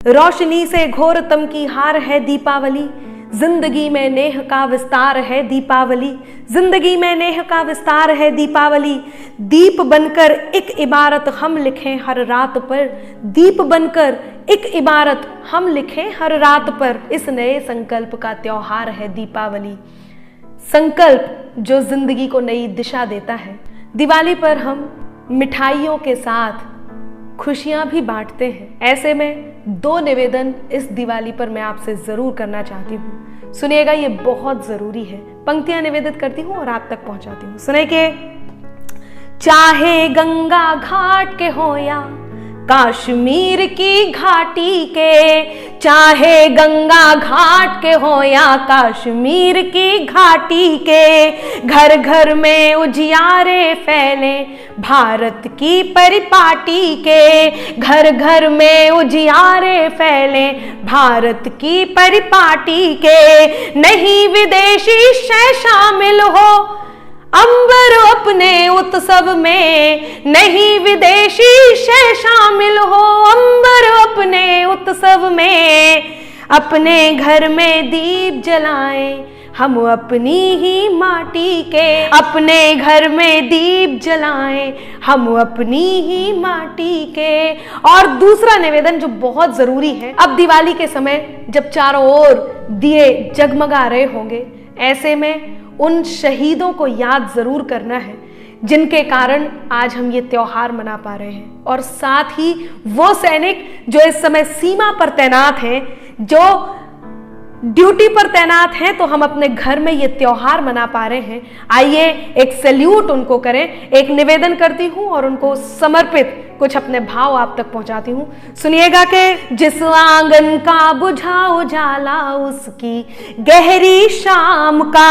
रोशनी से घोरतम की हार है दीपावली, जिंदगी में नेह का विस्तार है दीपावली, जिंदगी में नेह का विस्तार है दीपावली। दीप बनकर एक इबारत हम लिखें हर रात पर, दीप बनकर एक इबारत हम लिखें हर रात पर। इस नए संकल्प का त्योहार है दीपावली, संकल्प जो जिंदगी को नई दिशा देता है। दिवाली पर हम मिठाइयों के साथ खुशियां भी बांटते हैं। ऐसे में दो निवेदन इस दिवाली पर मैं आपसे जरूर करना चाहती हूँ, सुनिएगा, ये बहुत जरूरी है। पंक्तियां निवेदित करती हूँ और आप तक पहुंचाती हूँ, सुने के। चाहे गंगा घाट के हो या कश्मीर की घाटी के, चाहे गंगा घाट के हो या कश्मीर की घाटी के, घर घर में उजियारे फैले भारत की परिपाटी के, घर घर में उजियारे फैले भारत की परिपाटी के। नहीं विदेशी शय शामिल हो अंबर अपने उत्सव में, नहीं विदेशी शय शामिल हो अंबर अपने उत्सव में। अपने घर में दीप जलाएं हम अपनी ही माटी के, अपने घर में दीप जलाएं हम अपनी ही माटी के। और दूसरा निवेदन जो बहुत जरूरी है, अब दिवाली के समय जब चारों ओर दिए जगमगा रहे होंगे, ऐसे में उन शहीदों को याद जरूर करना है जिनके कारण आज हम ये त्योहार मना पा रहे हैं। और साथ ही वो सैनिक जो इस समय सीमा पर तैनात हैं, जो ड्यूटी पर तैनात हैं, तो हम अपने घर में ये त्योहार मना पा रहे हैं। आइए एक सैल्यूट उनको करें, एक निवेदन करती हूं और उनको समर्पित कुछ अपने भाव आप तक पहुंचाती हूं, सुनिएगा कि जिस आंगन का बुझा उजाला उसकी गहरी शाम का,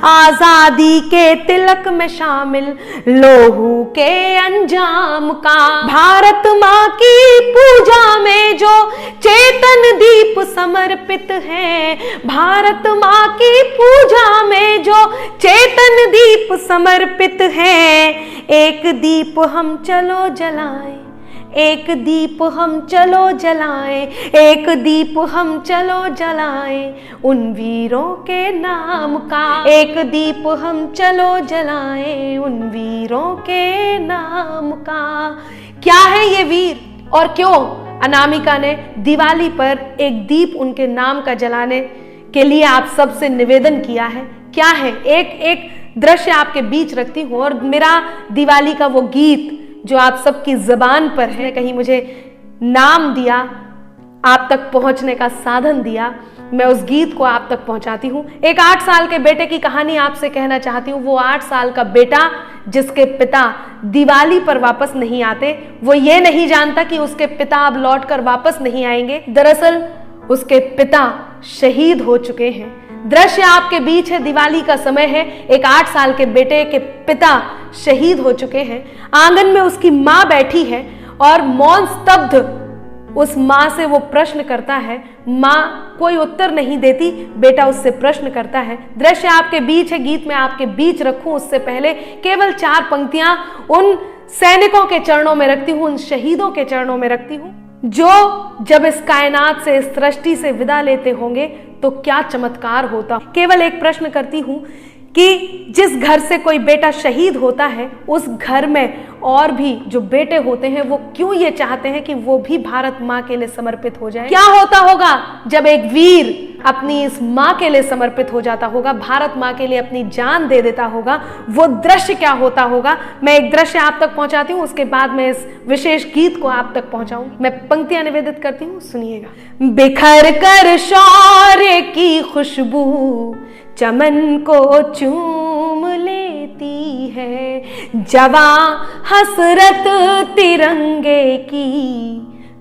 आजादी के तिलक में शामिल लोहू के अंजाम का। भारत माँ की पूजा में जो चेतन दीप समर्पित है, भारत माँ की पूजा में जो चेतन दीप समर्पित है। एक दीप हम चलो जलाएं, एक दीप हम चलो जलाएं, एक दीप हम चलो जलाएं उन वीरों के नाम का, एक दीप हम चलो जलाएं उन वीरों के नाम का। क्या है ये वीर और क्यों अनामिका ने दिवाली पर एक दीप उनके नाम का जलाने के लिए आप सबसे निवेदन किया है? क्या है? एक दृश्य आपके बीच रखती हूँ और मेरा दिवाली का वो गीत जो आप सबकी जबान पर है, कहीं मुझे नाम दिया, आप तक पहुंचने का साधन दिया, मैं उस गीत को आप तक पहुंचाती हूँ। एक 8 साल के बेटे की कहानी आपसे कहना चाहती हूँ। वो 8 साल का बेटा जिसके पिता दिवाली पर वापस नहीं आते, वो ये नहीं जानता कि उसके पिता अब लौट कर वापस नहीं आएंगे। दरअसल उसके पिता शहीद हो चुके हैं। दृश्य आपके बीच है, दिवाली का समय है, एक 8 साल के बेटे के पिता शहीद हो चुके हैं। आंगन में उसकी माँ बैठी है और मौन स्तब्ध उस माँ से वो प्रश्न करता है। माँ कोई उत्तर नहीं देती, बेटा उससे प्रश्न करता है। दृश्य आपके बीच है, गीत में आपके बीच रखूं उससे पहले केवल 4 पंक्तियां उन सैनिकों के चरणों में रखती हूं, उन शहीदों के चरणों में रखती हूं, जो जब इस कायनात से, इस सृष्टि से विदा लेते होंगे तो क्या चमत्कार होता। केवल एक प्रश्न करती हूं कि जिस घर से कोई बेटा शहीद होता है, उस घर में और भी जो बेटे होते हैं वो क्यों ये चाहते हैं कि वो भी भारत माँ के लिए समर्पित हो जाए? क्या होता होगा जब एक वीर अपनी इस माँ के लिए समर्पित हो जाता होगा, भारत माँ के लिए अपनी जान दे देता होगा? वो दृश्य क्या होता होगा? मैं एक दृश्य आप तक पहुंचाती हूँ, उसके बाद मैं इस विशेष गीत को आप तक पहुंचाऊं। मैं पंक्तियां निवेदित करती हूँ, सुनिएगा। बिखर कर शौर्य की खुशबू चमन को चूम लेती है, जवां हसरत तिरंगे की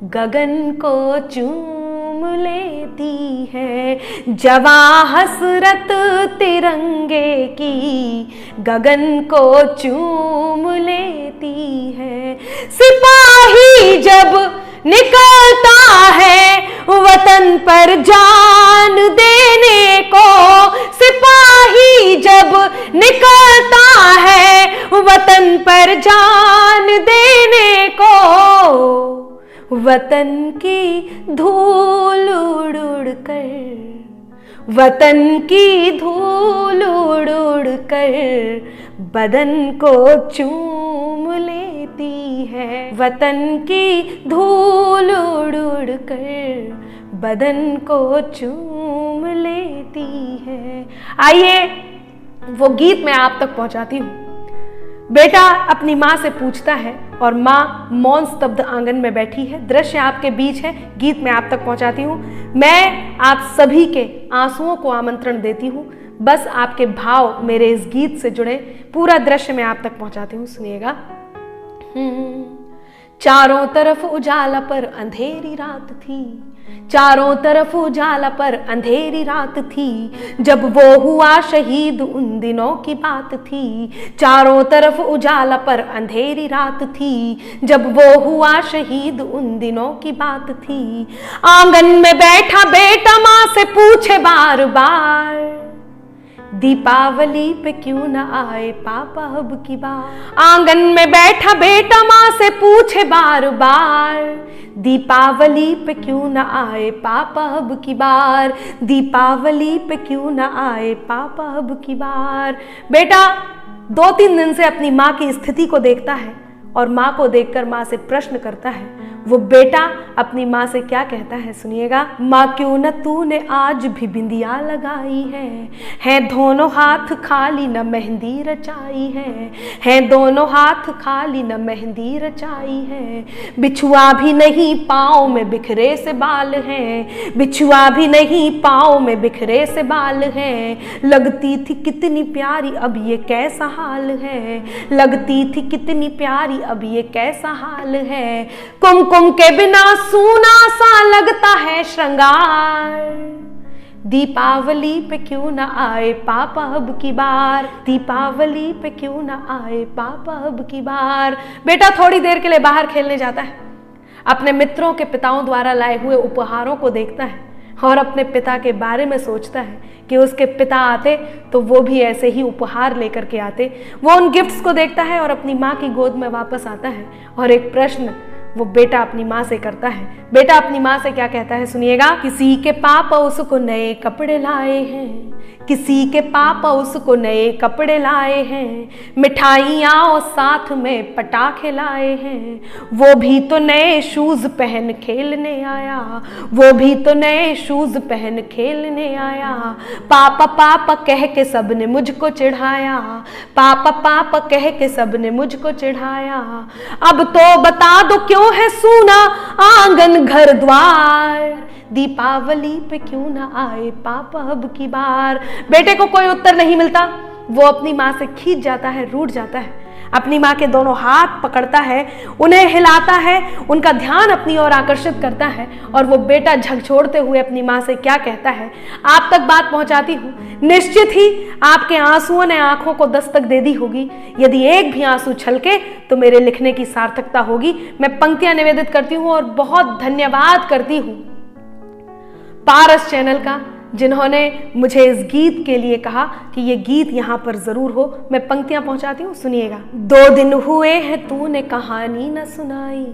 गगन को चूम लेती है, जवां हसरत तिरंगे की गगन को चूम लेती है। सिपाही जब निकलता है वतन पर जान देने को, सिपाही जब निकलता है वतन पर जान देने को, वतन की धूल उड़ उड़ कर, वतन की धूल उड़ उड़ कर बदन को चूम लेती है, वतन की धूल उड़ उड़ कर बदन को चूम लेती है। आइए वो गीत मैं आप तक पहुंचाती हूँ। बेटा अपनी माँ से पूछता है और माँ मौन स्तब्ध आंगन में बैठी है। दृश्य आपके बीच है, गीत मैं आप तक पहुंचाती हूँ। मैं आप सभी के आंसुओं को आमंत्रण देती हूँ, बस आपके भाव मेरे इस गीत से जुड़े। पूरा दृश्य मैं आप तक पहुंचाती हूँ, सुनिएगा। चारों तरफ उजाला पर अंधेरी रात थी, चारों तरफ उजाला पर अंधेरी रात थी, जब वो हुआ शहीद उन दिनों की बात थी। चारों तरफ उजाला पर अंधेरी रात थी, जब वो हुआ शहीद उन दिनों की बात थी। आंगन में बैठा बेटा माँ से पूछे बार बार, दीपावली पे क्यों न आए पापा अब की बार। आंगन में बैठा बेटा माँ से पूछे बार बार, दीपावली पे क्यों न आए पापा अब की बार, दीपावली पे क्यों न आए पापा अब की बार। बेटा 2-3 दिन से अपनी माँ की स्थिति को देखता है और माँ को देखकर माँ से प्रश्न करता है। वो बेटा अपनी माँ से क्या कहता है, सुनिएगा। माँ क्यों न तूने आज भी बिंदिया लगाई है दोनों हाथ खाली न मेहंदी रचाई है दोनों हाथ खाली न मेहंदी रचाई है। बिछुआ भी नहीं पाँव में बिखरे से बाल हैं, बिछुआ भी नहीं पाँव में बिखरे से बाल हैं। लगती थी कितनी प्यारी अब ये कैसा हाल है, लगती थी कितनी प्यारी अब ये कैसा हाल है। कुमकुम के बिना सूना सा लगता है श्रृंगार, दीपावली पे क्यों न आए पापा अब की बार, दीपावली पे क्यों न आए पापा अब की बार। बेटा थोड़ी देर के लिए बाहर खेलने जाता है, अपने मित्रों के पिताओं द्वारा लाए हुए उपहारों को देखता है और अपने पिता के बारे में सोचता है कि उसके पिता आते तो वो भी ऐसे ही उपहार लेकर के आते। वो उन गिफ्ट्स को देखता है और अपनी माँ की गोद में वापस आता है और एक प्रश्न वो बेटा अपनी माँ से करता है। बेटा अपनी माँ से क्या कहता है, सुनिएगा। किसी के पापा उसको नए कपड़े लाए हैं, किसी के पापा उसको नए कपड़े लाए हैं, मिठाइयाँ और साथ में पटाखे लाए हैं। वो भी तो नए शूज पहन खेलने आया, वो भी तो नए शूज पहन खेलने आया। पापा पापा कह के सबने मुझको चिढ़ाया, पापा पापा कह के सबने मुझको चिढ़ाया। अब तो बता दो क्यों है सूना आंगन घर द्वार, दीपावली पे क्यों ना आए पापा अब की बार। बेटे को कोई उत्तर नहीं मिलता, वो अपनी माँ से खींच जाता है, रूठ जाता है, अपनी माँ के दोनों हाथ पकड़ता है, उन्हें हिलाता है, उनका ध्यान अपनी ओर आकर्षित करता है और वो बेटा झकझोरते हुए अपनी माँ से क्या कहता है, आप तक बात पहुंचाती हूँ। निश्चित ही आपके आंसुओं ने आंखों को दस्तक दे दी होगी, यदि एक भी आंसू छलके तो मेरे लिखने की सार्थकता होगी। मैं पंक्तियां निवेदित करती हूँ और बहुत धन्यवाद करती हूँ पारस चैनल का, जिन्होंने मुझे इस गीत के लिए कहा कि ये गीत यहाँ पर जरूर हो। मैं पंक्तियां पहुंचाती हूँ, सुनिएगा। 2 दिन हुए हैं तूने कहानी न सुनाई,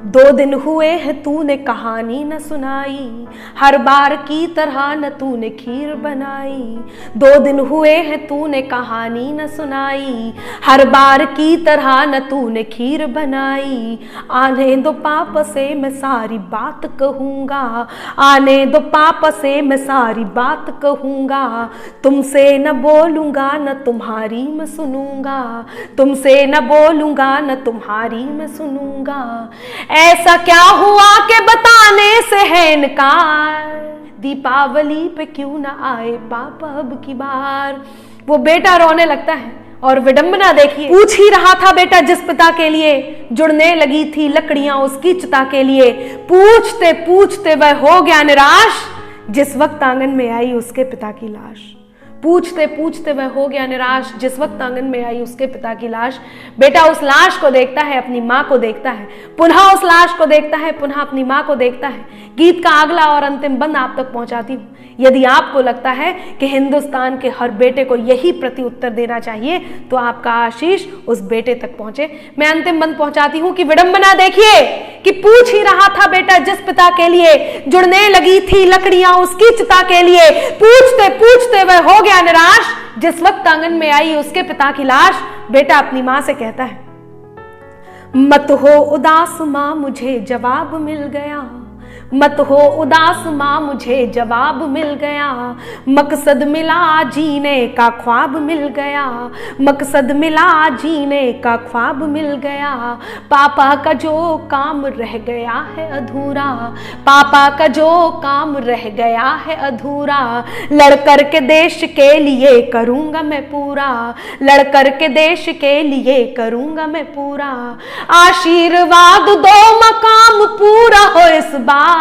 2 दिन हुए हैं तूने कहानी न सुनाई, हर बार की तरह न तूने खीर बनाई। 2 दिन हुए हैं तूने कहानी न सुनाई, हर बार की तरह न तूने खीर बनाई। आने दो पापा से मैं सारी बात कहूँगा, आने दो पापा से मैं सारी बात कहूँगा। तुमसे न बोलूँगा न तुम्हारी मैं सुनूँगा, तुमसे न बोलूँगा न तुम्हारी मैं सुनूँगा। ऐसा क्या हुआ कि बताने से है इनकार, दीपावली पे क्यों ना आए पापा अब की बार। वो बेटा रोने लगता है और विडंबना देखिए, पूछ ही रहा था बेटा जिस पिता के लिए जुड़ने लगी थी लकड़ियां उसकी चिता के लिए। पूछते पूछते वह हो गया निराश, जिस वक्त आंगन में आई उसके पिता की लाश। पूछते पूछते वह हो गया निराश। जिस वक्त आंगन में आई उसके पिता की लाश। बेटा उस लाश को देखता है, अपनी माँ को देखता है, पुनः उस लाश को देखता है, पुनः अपनी माँ को देखता है। गीत का अगला और अंतिम बंद आप तक पहुंचाती हूँ। यदि आपको लगता है कि हिंदुस्तान के हर बेटे को यही प्रति उत्तर देना चाहिए तो आपका आशीष उस बेटे तक पहुंचे। मैं अंतिम बंद पहुंचाती हूँ कि विडंबना देखिए कि पूछ ही रहा था बेटा जिस पिता के लिए, जुड़ने लगी थी लकड़ियां उसकी चिता के लिए। पूछते पूछते वह हो गया निराश। जिस वक्त आंगन में आई उसके पिता की लाश। बेटा अपनी मां से कहता है, मत हो उदास मां मुझे जवाब मिल गया, मत हो उदास मां मुझे जवाब मिल गया। मकसद मिला जीने का ख्वाब मिल गया, मकसद मिला जीने का ख्वाब मिल गया। पापा का जो काम रह गया है अधूरा, पापा का जो काम रह गया है अधूरा। लड़कर के देश के लिए करूंगा मैं पूरा, लड़कर के देश के लिए करूंगा मैं पूरा। आशीर्वाद दो मकाम पूरा हो इस बार।